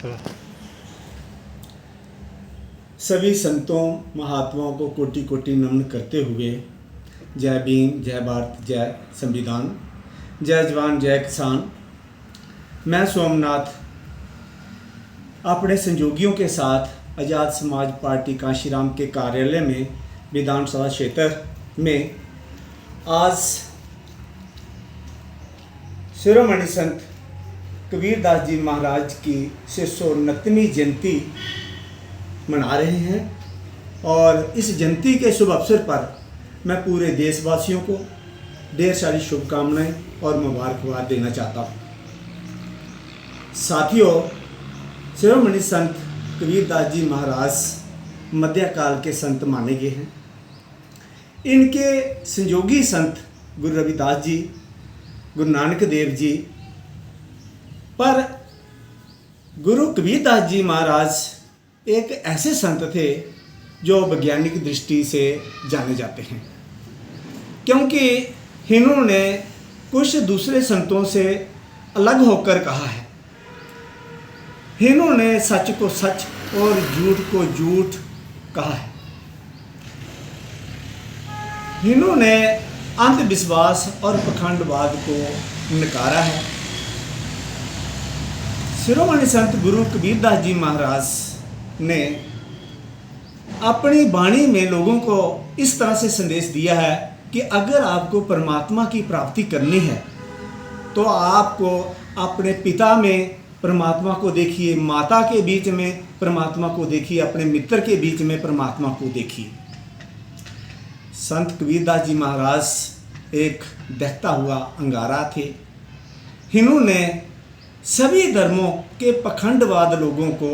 तो सभी संतों महात्माओं को कोटि कोटि नमन करते हुए जय भीम, जय भारत, जय संविधान, जय जवान, जय किसान। मैं सोमनाथ अपने सहयोगियों के साथ आज़ाद समाज पार्टी कांशीराम के कार्यालय में विधानसभा क्षेत्र में आज शिरोमणि संत कबीरदास जी महाराज की 669वीं जयंती मना रहे हैं और इस जयंती के शुभ अवसर पर मैं पूरे देशवासियों को ढेर सारी शुभकामनाएं और मुबारकबाद देना चाहता हूँ। साथियों, शिरोमणि संत कबीरदास जी महाराज मध्यकाल के संत माने गए हैं। इनके संयोगी संत गुरु रविदास जी, गुरु नानक देव जी, पर गुरु कबीरदास जी महाराज एक ऐसे संत थे जो वैज्ञानिक दृष्टि से जाने जाते हैं, क्योंकि इन्होंने कुछ दूसरे संतों से अलग होकर कहा है। इन्होंने सच को सच और झूठ को झूठ कहा है। इन्होंने अंधविश्वास और पखंडवाद को नकारा है। शिरोमणि संत गुरु कबीरदास जी महाराज ने अपनी वाणी में लोगों को इस तरह से संदेश दिया है कि अगर आपको परमात्मा की प्राप्ति करनी है तो आपको अपने पिता में परमात्मा को देखिए, माता के बीच में परमात्मा को देखिए, अपने मित्र के बीच में परमात्मा को देखिए। संत कबीरदास जी महाराज एक दहता हुआ अंगारा थे। इन्होंने सभी धर्मों के पखंडवाद लोगों को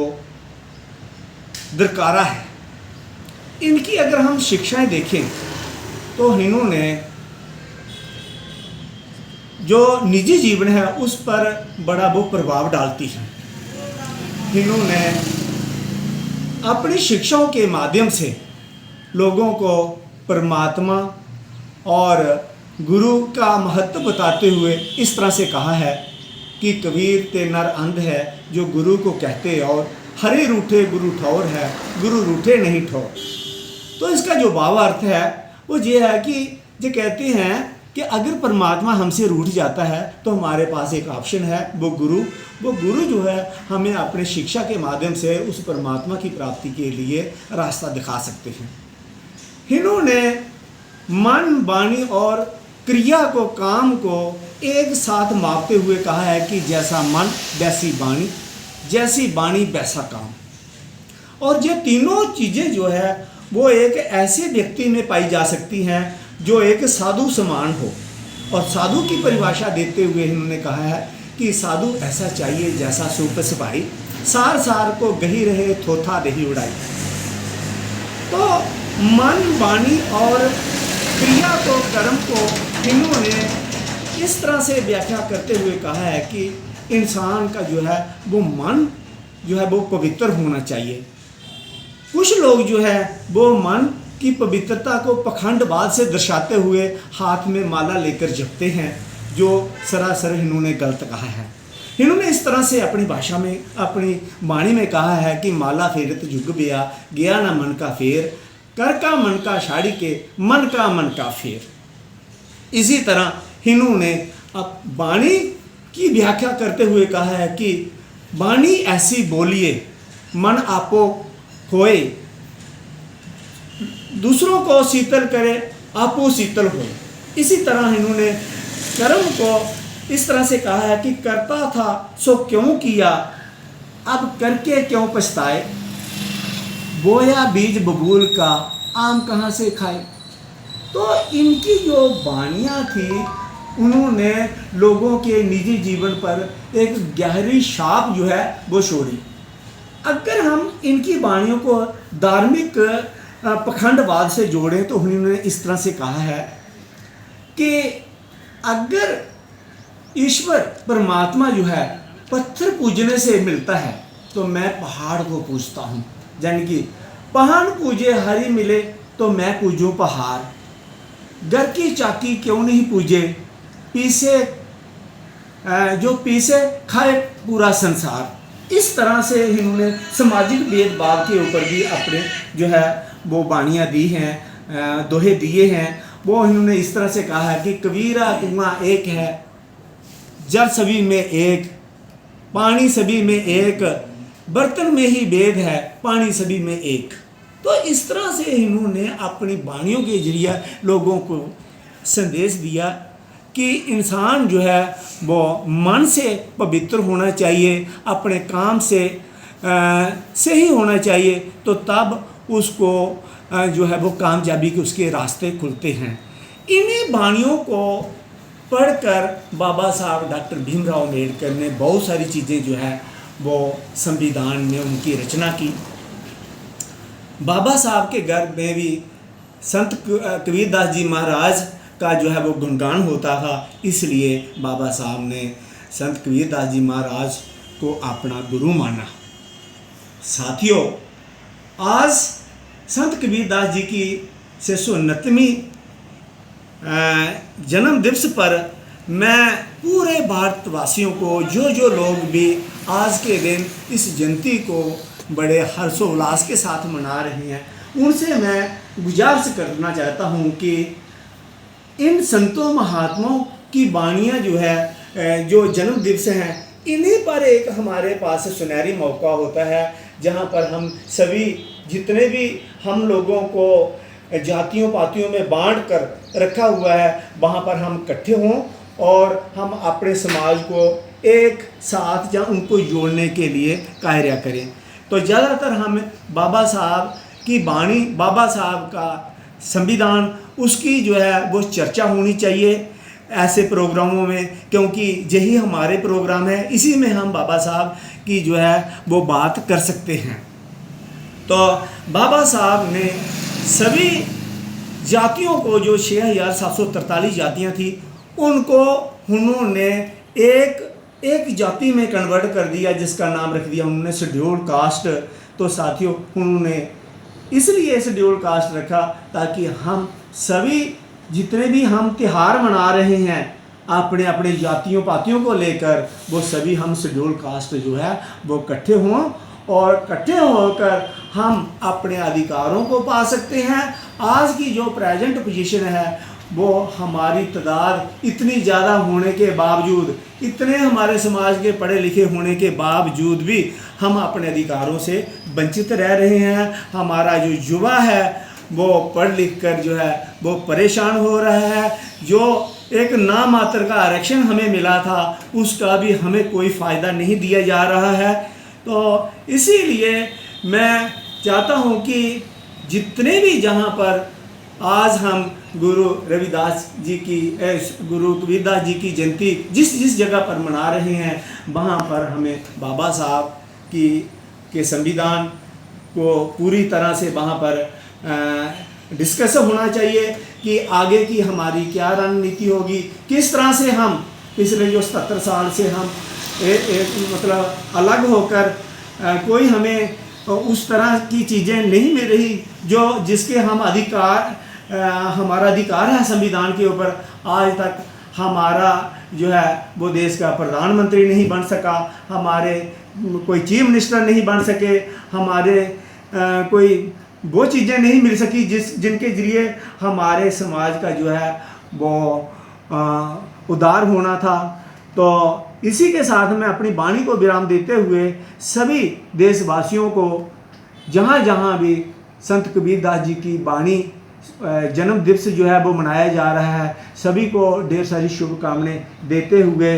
दरकारा है। इनकी अगर हम शिक्षाएं देखें तो इन्होंने जो निजी जीवन है उस पर बड़ा वो प्रभाव डालती है। इन्होंने अपनी शिक्षाओं के माध्यम से लोगों को परमात्मा और गुरु का महत्व बताते हुए इस तरह से कहा है कि कबीर ते नर अंध है जो गुरु को कहते और हरे रूठे गुरु ठौर है, गुरु रूठे नहीं ठौर। तो इसका जो भावार्थ है वो ये है कि जो कहते हैं कि अगर परमात्मा हमसे रूठ जाता है तो हमारे पास एक ऑप्शन है, वो गुरु जो है हमें अपने शिक्षा के माध्यम से उस परमात्मा की प्राप्ति के लिए रास्ता दिखा सकते हैं। इन्होंने मन, वाणी और क्रिया को, काम को एक साथ मापते हुए कहा है कि जैसा मन वैसी वाणी, जैसी वाणी वैसा काम। और ये तीनों चीज़ें जो है वो एक ऐसे व्यक्ति में पाई जा सकती हैं जो एक साधु समान हो। और साधु की परिभाषा देते हुए इन्होंने कहा है कि साधु ऐसा चाहिए जैसा सूप सिपाही, सार सार को गही रहे थोथा दही उड़ाई। तो मन, वाणी और क्रिया को, कर्म को इन्होंने इस तरह से व्याख्या करते हुए कहा है कि इंसान का जो है वो मन जो है वो पवित्र होना चाहिए। कुछ लोग जो है वो मन की पवित्रता को पखंडवाद से दर्शाते हुए हाथ में माला लेकर जपते हैं, जो सरासर इन्होंने गलत कहा है। इन्होंने इस तरह से अपनी भाषा में, अपनी वाणी में कहा है कि माला फेरत जुग बिया, गया ना मन का फेर, कर का मन का साड़ी के, मन का फेर। इसी तरह इन्होंने अब वाणी की व्याख्या करते हुए कहा है कि वाणी ऐसी बोलिए मन आपो होए, दूसरों को शीतल करे आपो शीतल होए। इसी तरह इन्होंने कर्म को इस तरह से कहा है कि करता था सो क्यों किया, अब करके क्यों पछताए, बोया बीज बबूल का आम कहाँ से खाए। तो इनकी जो वाणियाँ थी उन्होंने लोगों के निजी जीवन पर एक गहरी छाप जो है वो छोड़ी। अगर हम इनकी वाणियों को धार्मिक पखंडवाद से जोड़ें तो उन्होंने इस तरह से कहा है कि अगर ईश्वर परमात्मा जो है पत्थर पूजने से मिलता है तो मैं पहाड़ को पूजता हूँ। यानी कि पहाड़ पूजे हरि मिले तो मैं पूजूं पहाड़, घर की चाकी क्यों नहीं पूजे, पीसे जो पीसे खाए पूरा संसार। इस तरह से इन्होंने सामाजिक भेदभाव के ऊपर भी अपने जो है वो बाणियाँ दी हैं, दोहे दिए हैं। वो इन्होंने इस तरह से कहा है कि कबीरा कुआं एक है, जल सभी में एक, पानी सभी में एक, बर्तन में ही भेद है, पानी सभी में एक। तो इस तरह से इन्होंने अपनी वाणियों के जरिए लोगों को संदेश दिया कि इंसान जो है वो मन से पवित्र होना चाहिए, अपने काम से सही होना चाहिए, तो तब उसको जो है वो कामयाबी के उसके रास्ते खुलते हैं। इन्हीं वाणियों को पढ़कर बाबा साहब डॉक्टर भीमराव अम्बेडकर ने बहुत सारी चीज़ें जो है वो संविधान में उनकी रचना की। बाबा साहब के घर में भी संत कबीरदास जी महाराज का जो है वो गुणगान होता था, इसलिए बाबा साहब ने संत कबीरदास जी महाराज को अपना गुरु माना। साथियों, आज संत कबीरदास जी की 669वीं जन्म दिवस पर मैं पूरे भारतवासियों को, जो लोग भी आज के दिन इस जयंती को बड़े हर्षोल्लास के साथ मना रहे हैं, उनसे मैं गुजारिश करना चाहता हूँ कि इन संतों महात्माओं की वाणियाँ जो है, जो जन्म दिवस हैं, इन्हीं पर एक हमारे पास सुनहरी मौका होता है जहाँ पर हम सभी जितने भी हम लोगों को जातियों पातियों में बांट कर रखा हुआ है, वहाँ पर हम इकट्ठे हों और हम अपने समाज को एक साथ या उनको जोड़ने के लिए कार्य करें। तो ज़्यादातर हम बाबा साहब की वाणी, बाबा साहब का संविधान, उसकी जो है वो चर्चा होनी चाहिए ऐसे प्रोग्रामों में, क्योंकि यही हमारे प्रोग्राम है, इसी में हम बाबा साहब की जो है वो बात कर सकते हैं। तो बाबा साहब ने सभी जातियों को, जो 6743 जातियाँ थी, उनको उन्होंने एक जाति में कन्वर्ट कर दिया, जिसका नाम रख दिया उन्होंने शेड्यूल्ड कास्ट। तो साथियों, उन्होंने इसलिए शेड्यूल कास्ट रखा ताकि हम सभी जितने भी हम त्यौहार मना रहे हैं अपने अपने जातियों पातियों को लेकर, वो सभी हम शेड्यूल कास्ट जो है वो इकट्ठे हों और इकट्ठे होकर हम अपने अधिकारों को पा सकते हैं। आज की जो प्रेजेंट पोजीशन है वो हमारी तादाद इतनी ज़्यादा होने के बावजूद, इतने हमारे समाज के पढ़े लिखे होने के बावजूद भी हम अपने अधिकारों से वंचित रह रहे हैं। हमारा जो युवा है वो पढ़ लिख कर जो है वो परेशान हो रहा है। जो एक नाम मात्र का आरक्षण हमें मिला था, उसका भी हमें कोई फ़ायदा नहीं दिया जा रहा है। तो इसीलिए मैं चाहता हूँ कि जितने भी जहाँ पर आज हम गुरु रविदास जी की, गुरु कबीरदास जी की जयंती जिस जगह पर मना रहे हैं, वहाँ पर हमें बाबा साहब के संविधान को पूरी तरह से वहाँ पर डिस्कस होना चाहिए कि आगे की हमारी क्या रणनीति होगी, किस तरह से हम पिछले जो 77 साल से हम मतलब अलग होकर कोई हमें उस तरह की चीज़ें नहीं मिल रही जो जिसके हम अधिकार, हमारा अधिकार है संविधान के ऊपर। आज तक हमारा जो है वो देश का प्रधानमंत्री नहीं बन सका, हमारे कोई चीफ मिनिस्टर नहीं बन सके, हमारे कोई वो चीज़ें नहीं मिल सकी जिनके ज़रिए हमारे समाज का जो है वो उदार होना था। तो इसी के साथ मैं अपनी वाणी को विराम देते हुए सभी देशवासियों को, जहाँ जहाँ भी संत कबीरदास जी की वाणी जन्म दिवस जो है वो मनाया जा रहा है, सभी को ढेर सारी शुभकामनाएं देते हुए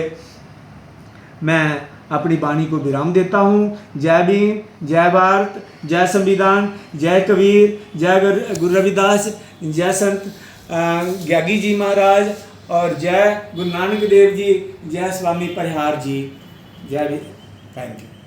मैं अपनी वाणी को विराम देता हूँ। जय भीम, जय भारत, जय संविधान, जय कबीर, जय गुरु रविदास, जय संत ज्ञागी जी महाराज और जय गुरु नानक देव जी, जय स्वामी परिहार जी। जय भीम। Thank you.